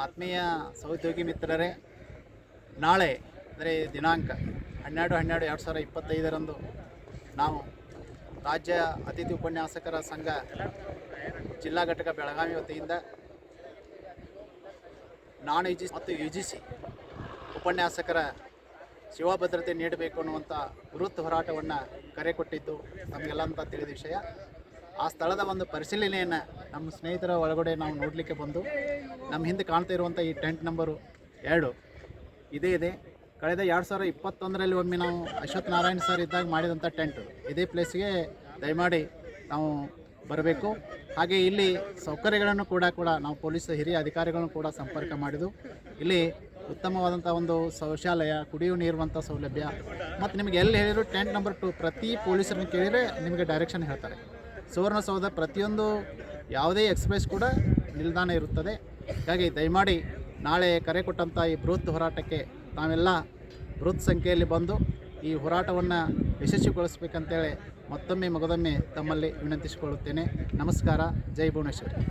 ಆತ್ಮೀಯ ಸಹೋದ್ಯೋಗಿ ಮಿತ್ರರೇ, ನಾಳೆ ಅಂದರೆ ದಿನಾಂಕ 12/12/2025 ನಾವು ರಾಜ್ಯ ಅತಿಥಿ ಉಪನ್ಯಾಸಕರ ಸಂಘ ಜಿಲ್ಲಾ ಘಟಕ ಬೆಳಗಾವಿ ವತಿಯಿಂದ ನಾನ್ UGC ಮತ್ತು UGC ಉಪನ್ಯಾಸಕರ ಸೇವಾ ಭದ್ರತೆ ನೀಡಬೇಕು ಅನ್ನುವಂಥ ಬೃಹತ್ ಹೋರಾಟವನ್ನು ಕರೆ ಕೊಟ್ಟಿದ್ದು ನಮಗೆಲ್ಲ ಅಂತ ತಿಳಿದ ವಿಷಯ. ಆ ಸ್ಥಳದ ಒಂದು ಪರಿಶೀಲನೆಯನ್ನು ನಮ್ಮ ಸ್ನೇಹಿತರ ಒಳಗಡೆ ನಾವು ನೋಡಲಿಕ್ಕೆ ಬಂದು ನಮ್ಮ ಹಿಂದೆ ಕಾಣ್ತಾ ಇರುವಂಥ ಈ ಟೆಂಟ್ ನಂಬರು 2 ಇದೇ ಇದೆ. ಕಳೆದ 2021ರಲ್ಲಿ ಒಮ್ಮೆ ನಾವು ಅಶ್ವಥ್ ನಾರಾಯಣ್ ಸರ್ ಇದ್ದಾಗ ಮಾಡಿದಂಥ ಟೆಂಟ್ ಇದೇ ಪ್ಲೇಸ್ಗೆ ದಯಮಾಡಿ ನಾವು ಬರಬೇಕು. ಹಾಗೆ ಇಲ್ಲಿ ಸೌಕರ್ಯಗಳನ್ನು ಕೂಡ ನಾವು ಪೊಲೀಸ್ ಹಿರಿಯ ಅಧಿಕಾರಿಗಳನ್ನು ಕೂಡ ಸಂಪರ್ಕ ಮಾಡಿದ್ದು ಇಲ್ಲಿ ಉತ್ತಮವಾದಂಥ ಒಂದು ಶೌಚಾಲಯ, ಕುಡಿಯುವ ನೀರುವಂಥ ಸೌಲಭ್ಯ ಮತ್ತು ನಿಮಗೆ ಎಲ್ಲಿ ಹೇಳಿದ್ರು ಟೆಂಟ್ ನಂಬರ್ 2 ಪ್ರತಿ ಪೊಲೀಸರನ್ನು ಕೇಳಿದರೆ ನಿಮಗೆ ಡೈರೆಕ್ಷನ್ ಹೇಳ್ತಾರೆ. ಸುವರ್ಣಸೌಧ ಪ್ರತಿಯೊಂದು ಯಾವುದೇ ಎಕ್ಸ್ಪ್ರೆಸ್ ಕೂಡ ನಿಲ್ದಾಣ ಇರುತ್ತದೆ. ಹಾಗಾಗಿ ದಯಮಾಡಿ ನಾಳೆ ಕರೆ ಕೊಟ್ಟಂಥ ಈ ಬೃಹತ್ ಹೋರಾಟಕ್ಕೆ ತಾವೆಲ್ಲ ಬೃಹತ್ ಸಂಖ್ಯೆಯಲ್ಲಿ ಬಂದು ಈ ಹೋರಾಟವನ್ನು ಯಶಸ್ವಿಗೊಳಿಸಬೇಕಂತೇಳಿ ಮತ್ತೊಮ್ಮೆ ತಮ್ಮಲ್ಲಿ ವಿನಂತಿಸಿಕೊಳ್ಳುತ್ತೇನೆ. ನಮಸ್ಕಾರ. ಜೈ ಭುವನೇಶ್ವರಿ.